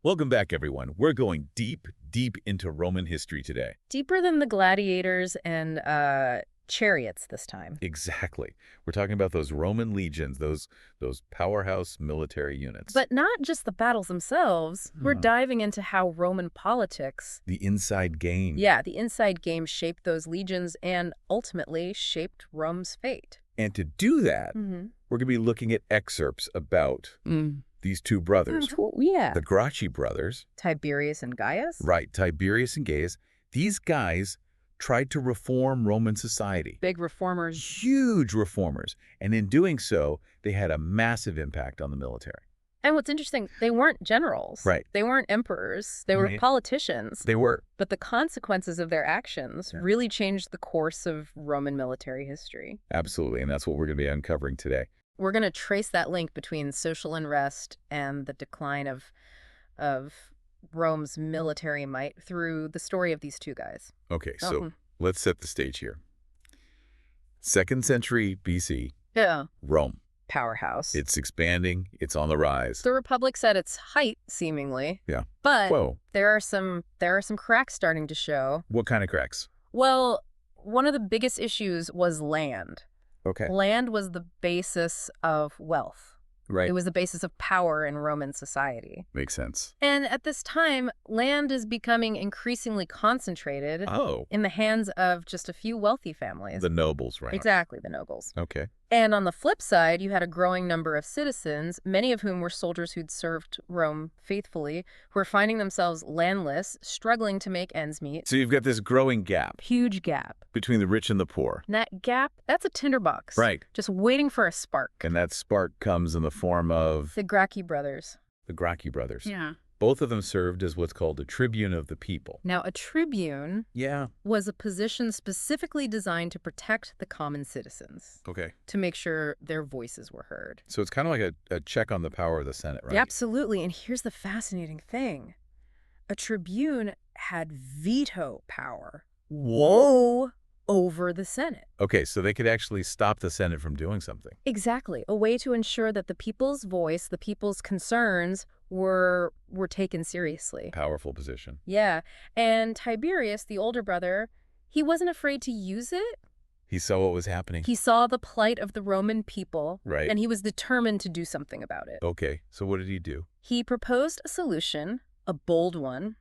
Welcome back, everyone. We're going deep, deep into Roman history today. Deeper than the gladiators and chariots this time. Exactly. We're talking about those Roman legions, those powerhouse military units. But not just the battles themselves. We're diving into how Roman politics, The inside game. the inside game shaped those legions and ultimately shaped Rome's fate. And to do that, we're going to be looking at excerpts about these two brothers. The Gracchi brothers. Tiberius and Gaius? Right, Tiberius and Gaius. These guys tried to reform Roman society. Big reformers. Huge reformers. And in doing so, they had a massive impact on the military. And what's interesting, they weren't generals. Right. They weren't emperors. They were politicians. They were. But the consequences of their actions really changed the course of Roman military history. Absolutely, and that's what we're going to be uncovering today. We're going to trace that link between social unrest and the decline of Rome's military might through the story of these two guys. Okay, so let's set the stage here. 2nd century BC, Rome. Powerhouse. It's expanding. It's on the rise. The Republic's at its height, seemingly. Yeah. But Whoa. there are some cracks starting to show. What kind of cracks? Well, one of the biggest issues was land. Okay. Land was the basis of wealth. Right. It was the basis of power in Roman society. Makes sense. And at this time, land is becoming increasingly concentrated in the hands of just a few wealthy families. The nobles, right? Exactly, the nobles. Okay. And on the flip side, you had a growing number of citizens, many of whom were soldiers who'd served Rome faithfully, who were finding themselves landless, struggling to make ends meet. So you've got this growing gap. Huge gap. Between the rich and the poor. And that gap, that's a tinderbox. Right. Just waiting for a spark. And that spark comes in the form of... The Gracchi brothers. The Gracchi brothers. Yeah. Both of them served as what's called a tribune of the people. Now, a tribune was a position specifically designed to protect the common citizens. Okay. To make sure their voices were heard. So it's kind of like a check on the power of the Senate, right? Yeah, absolutely. And here's the fascinating thing. A tribune had veto power. Whoa! Over the Senate. Okay, so they could actually stop the Senate from doing something. Exactly. A way to ensure that the people's voice, the people's concerns were taken seriously. Powerful position. Yeah. And Tiberius, the older brother, he wasn't afraid to use it. He saw what was happening. He saw the plight of the Roman people. Right. And he was determined to do something about it. Okay, so what did he do? He proposed a solution, a bold one,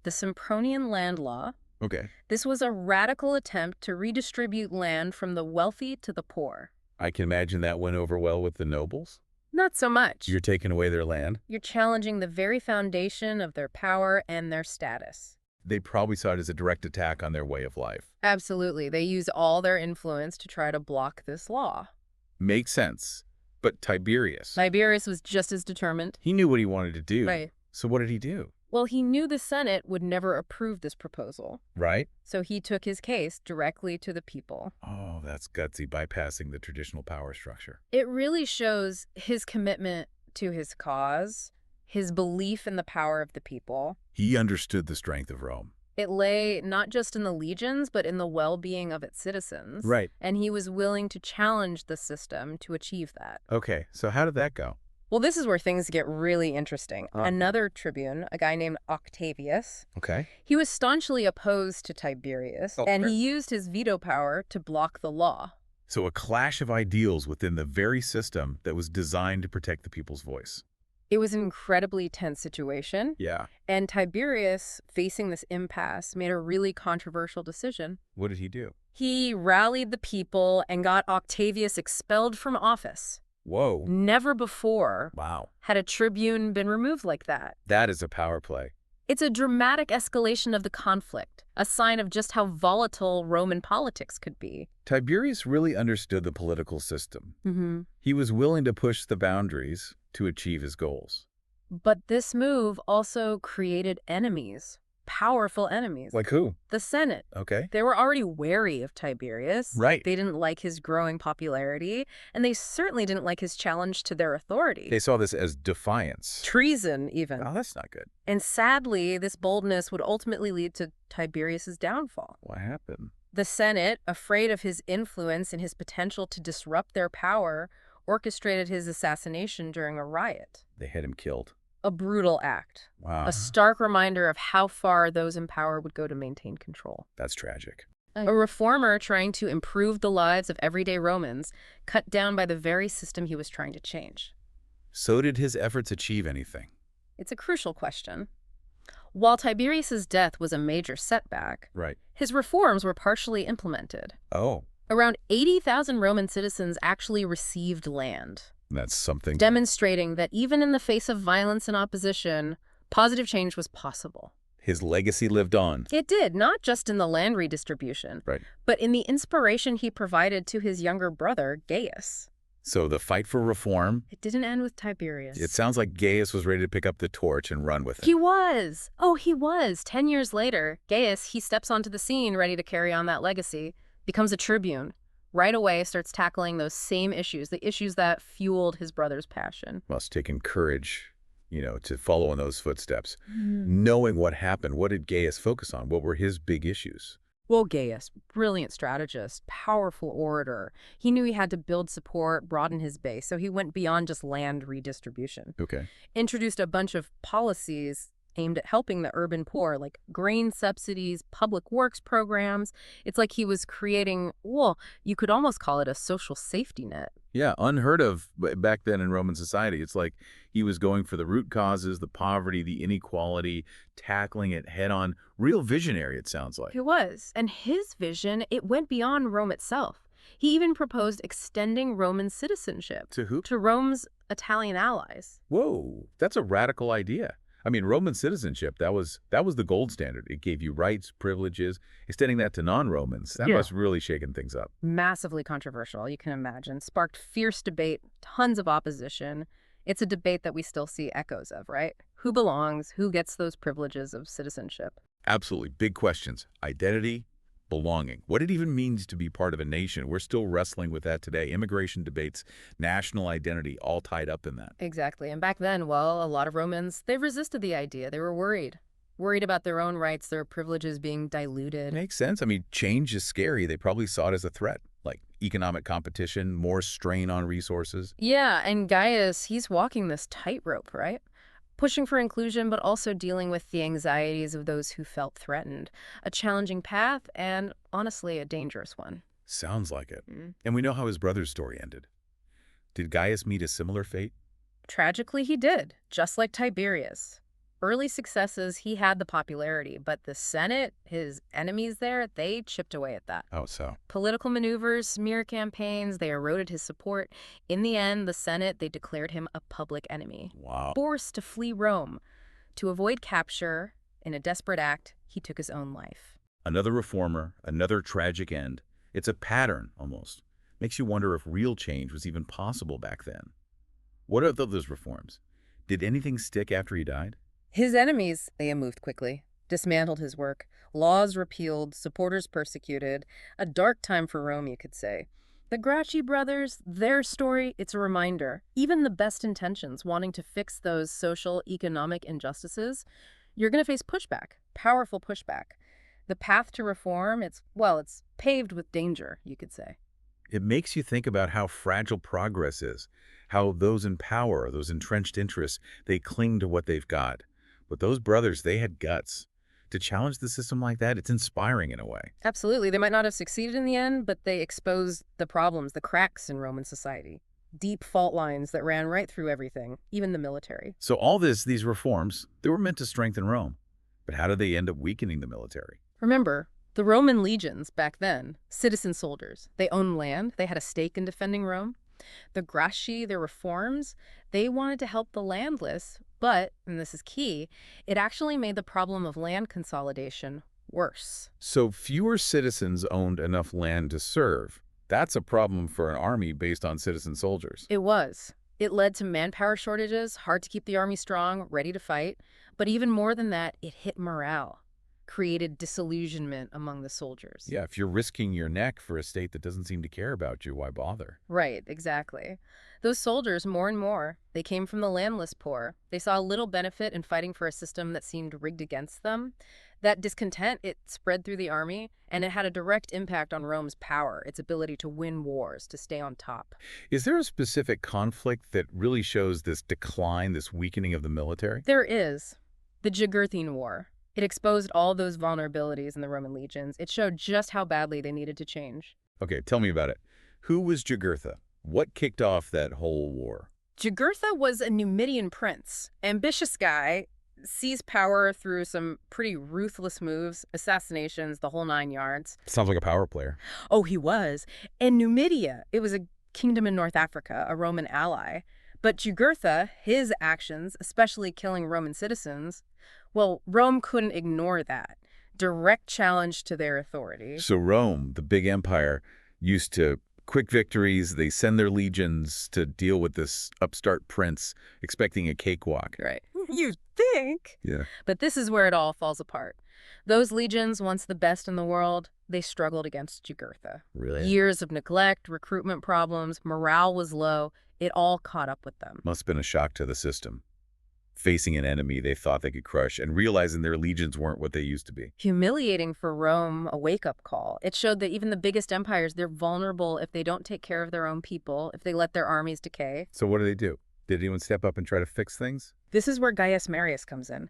the Sempronian land law. Okay. This was a radical attempt to redistribute land from the wealthy to the poor. I can imagine that went over well with the nobles. Not so much. You're taking away their land? You're challenging the very foundation of their power and their status. They probably saw it as a direct attack on their way of life. Absolutely. They use all their influence to try to block this law. Makes sense. But Tiberius was just as determined. He knew what he wanted to do. Right. So what did he do? Well, he knew the Senate would never approve this proposal. Right. So he took his case directly to the people. Oh, that's gutsy, bypassing the traditional power structure. It really shows his commitment to his cause, his belief in the power of the people. He understood the strength of Rome. It lay not just in the legions, but in the well-being of its citizens. Right. And he was willing to challenge the system to achieve that. Okay, so how did that go? Well, this is where things get really interesting. Another tribune, a guy named Octavius, he was staunchly opposed to Tiberius, and he used his veto power to block the law. So a clash of ideals within the very system that was designed to protect the people's voice. It was an incredibly tense situation. Yeah. And Tiberius, facing this impasse, made a really controversial decision. What did he do? He rallied the people and got Octavius expelled from office. Whoa. Never before had a tribune been removed like that. That is a power play. It's a dramatic escalation of the conflict, a sign of just how volatile Roman politics could be. Tiberius really understood the political system. He was willing to push the boundaries to achieve his goals. But this move also created enemies. Powerful enemies. Like who? The Senate. Okay. They were already wary of Tiberius. Right. They didn't like his growing popularity, and they certainly didn't like his challenge to their authority. They saw this as defiance. Treason, even. Oh, that's not good. And sadly, this boldness would ultimately lead to Tiberius's downfall. What happened? The Senate, afraid of his influence and his potential to disrupt their power, orchestrated his assassination during a riot. They had him killed. A brutal act. Wow. A stark reminder of how far those in power would go to maintain control. That's tragic. A reformer trying to improve the lives of everyday Romans, cut down by the very system he was trying to change. So did his efforts achieve anything? It's a crucial question. While Tiberius's death was a major setback, right, his reforms were partially implemented. Oh. Around 80,000 Roman citizens actually received land. That's something. Demonstrating that even in the face of violence and opposition, positive change was possible. His legacy lived on. It did, not just in the land redistribution, right, but in the inspiration he provided to his younger brother, Gaius. So the fight for reform... It didn't end with Tiberius. It sounds like Gaius was ready to pick up the torch and run with it. He was. Oh, he was. 10 years later, Gaius, he steps onto the scene ready to carry on that legacy, becomes a tribune. Right away starts tackling those same issues, the issues that fueled his brother's passion. Must have taken courage, to follow in those footsteps. Knowing what happened, what did Gaius focus on? What were his big issues? Well, Gaius, brilliant strategist, powerful orator. He knew he had to build support, broaden his base, so he went beyond just land redistribution. Okay. Introduced a bunch of policies aimed at helping the urban poor, like grain subsidies, public works programs. It's like he was creating, well, you could almost call it a social safety net. Yeah, unheard of back then in Roman society. It's like he was going for the root causes, the poverty, the inequality, tackling it head on. Real visionary, it sounds like. He was. And his vision, it went beyond Rome itself. He even proposed extending Roman citizenship. To who? To Rome's Italian allies. Whoa, that's a radical idea. I mean, Roman citizenship, that was the gold standard. It gave you rights, privileges. Extending that to non-Romans, that must really shaken things up. Massively controversial, you can imagine. Sparked fierce debate, tons of opposition. It's a debate that we still see echoes of, right? Who belongs? Who gets those privileges of citizenship? Absolutely. Big questions. Identity, belonging. What it even means to be part of a nation. We're still wrestling with that today. Immigration debates, national identity, all tied up in that. Exactly. And back then, well, a lot of Romans, they resisted the idea. They were worried. Worried about their own rights, their privileges being diluted. Makes sense. I mean, change is scary. They probably saw it as a threat, like economic competition, more strain on resources. Yeah, and Gaius, he's walking this tightrope, right? Pushing for inclusion, but also dealing with the anxieties of those who felt threatened. A challenging path, and honestly, a dangerous one. Sounds like it. And we know how his brother's story ended. Did Gaius meet a similar fate? Tragically, he did, just like Tiberius. Early successes, he had the popularity, but the Senate, his enemies there, they chipped away at that. Oh, so? Political maneuvers, smear campaigns, they eroded his support. In the end, the Senate, they declared him a public enemy. Wow. Forced to flee Rome. To avoid capture, in a desperate act, he took his own life. Another reformer, another tragic end. It's a pattern, almost. Makes you wonder if real change was even possible back then. What are those reforms? Did anything stick after he died? His enemies, they moved quickly, dismantled his work, laws repealed, supporters persecuted. A dark time for Rome, you could say. The Gracchi brothers, their story, it's a reminder. Even the best intentions, wanting to fix those social, economic injustices, you're going to face pushback, powerful pushback. The path to reform, it's paved with danger, you could say. It makes you think about how fragile progress is, how those in power, those entrenched interests, they cling to what they've got. But those brothers, they had guts. To challenge the system like that, it's inspiring in a way. Absolutely. They might not have succeeded in the end, but they exposed the problems, the cracks in Roman society. Deep fault lines that ran right through everything, even the military. So all these reforms, they were meant to strengthen Rome. But how did they end up weakening the military? Remember, the Roman legions back then, citizen soldiers, they owned land, they had a stake in defending Rome. The Gracchi, their reforms, they wanted to help the landless, but, and this is key, it actually made the problem of land consolidation worse. So fewer citizens owned enough land to serve. That's a problem for an army based on citizen soldiers. It was. It led to manpower shortages, hard to keep the army strong, ready to fight. But even more than that, it hit morale. created disillusionment among the soldiers. Yeah, if you're risking your neck for a state that doesn't seem to care about you, why bother? Right, exactly. Those soldiers, more and more, they came from the landless poor. They saw little benefit in fighting for a system that seemed rigged against them. That discontent, it spread through the army, and it had a direct impact on Rome's power, its ability to win wars, to stay on top. Is there a specific conflict that really shows this decline, this weakening of the military? There is the Jugurthian War. It exposed all those vulnerabilities in the Roman legions. It showed just how badly they needed to change. Okay, tell me about it. Who was Jugurtha? What kicked off that whole war? Jugurtha was a Numidian prince, ambitious guy, seized power through some pretty ruthless moves, assassinations, the whole 9 yards. Sounds like a power player. Oh, he was. And Numidia, it was a kingdom in North Africa, a Roman ally. But Jugurtha, his actions, especially killing Roman citizens, well, Rome couldn't ignore that. Direct challenge to their authority. So Rome, the big empire, used to quick victories. They send their legions to deal with this upstart prince, expecting a cakewalk. Right. You think? Yeah. But this is where it all falls apart. Those legions, once the best in the world, they struggled against Jugurtha. Really? Years of neglect, recruitment problems, morale was low. It all caught up with them. Must have been a shock to the system. Facing an enemy they thought they could crush and realizing their legions weren't what they used to be. Humiliating for Rome, a wake-up call. It showed that even the biggest empires, they're vulnerable if they don't take care of their own people, if they let their armies decay. So what do? Did anyone step up and try to fix things? This is where Gaius Marius comes in.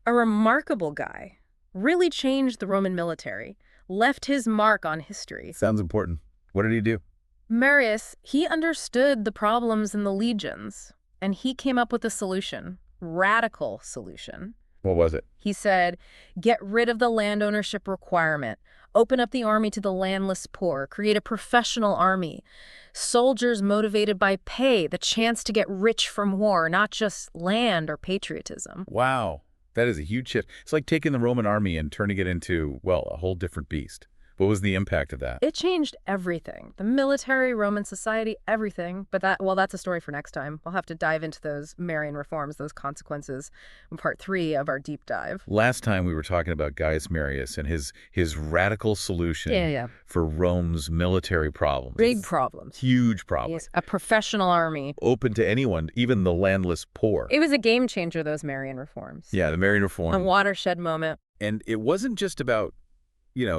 A remarkable guy. Really changed the Roman military. Left his mark on history. Sounds important. What did he do? Marius, he understood the problems in the legions, and he came up with a solution. Radical solution. What was it? He said, get rid of the land ownership requirement, open up the army to the landless poor, create a professional army, soldiers motivated by pay, the chance to get rich from war, not just land or patriotism. Wow. That is a huge shift. It's like taking the Roman army and turning it into, well, a whole different beast. What was the impact of that? It changed everything. The military, Roman society, everything. But that's a story for next time. We'll have to dive into those Marian reforms, those consequences, in part 3 of our deep dive. Last time we were talking about Gaius Marius and his radical solution for Rome's military problems. Big problems. Huge problems. Yes, a professional army. Open to anyone, even the landless poor. It was a game changer, those Marian reforms. Yeah, the Marian reform. A watershed moment. And it wasn't just about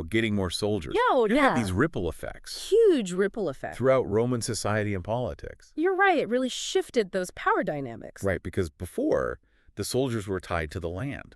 getting more soldiers. It had these ripple effects. Huge ripple effects. Throughout Roman society and politics. You're right. It really shifted those power dynamics. Right, because before, the soldiers were tied to the land.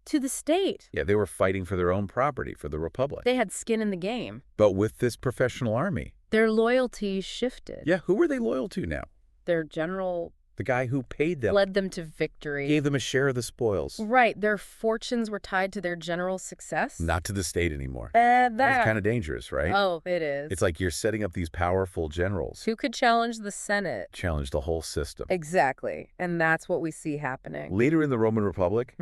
To the state. Yeah, they were fighting for their own property, for the Republic. They had skin in the game. But with this professional army. Their loyalties shifted. Yeah, who were they loyal to now? Their general... The guy who paid them. Led them to victory. Gave them a share of the spoils. Right. Their fortunes were tied to their general success. Not to the state anymore. That's kind of dangerous, right? Oh, it is. It's like you're setting up these powerful generals. Who could challenge the Senate? Challenge the whole system. Exactly. And that's what we see happening. Later in the Roman Republic,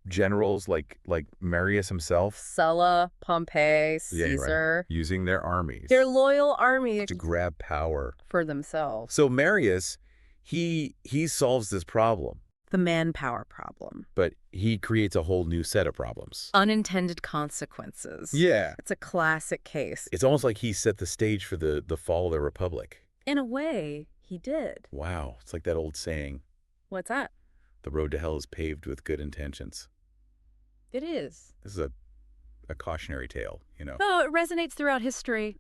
generals like Marius himself. Sulla, Pompey, Caesar. Right. Using their armies. Their loyal armies. To grab power. For themselves. So Marius... He solves this problem. The manpower problem. But he creates a whole new set of problems. Unintended consequences. Yeah. It's a classic case. It's almost like he set the stage for the fall of the Republic. In a way, he did. Wow. It's like that old saying. What's that? The road to hell is paved with good intentions. It is. This is a cautionary tale, Oh, it resonates throughout history.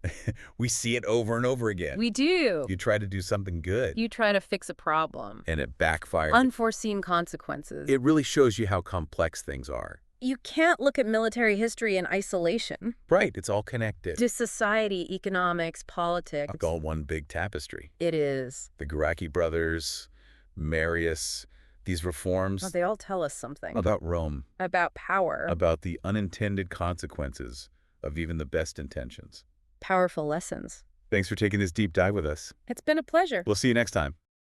We see it over and over again. We do. You try to do something good. You try to fix a problem. And it backfires. Unforeseen consequences. It really shows you how complex things are. You can't look at military history in isolation. Right. It's all connected. To society, economics, politics. It's all one big tapestry. It is. The Gracchi brothers, Marius... These reforms... Oh, they all tell us something. About Rome. About power. About the unintended consequences of even the best intentions. Powerful lessons. Thanks for taking this deep dive with us. It's been a pleasure. We'll see you next time.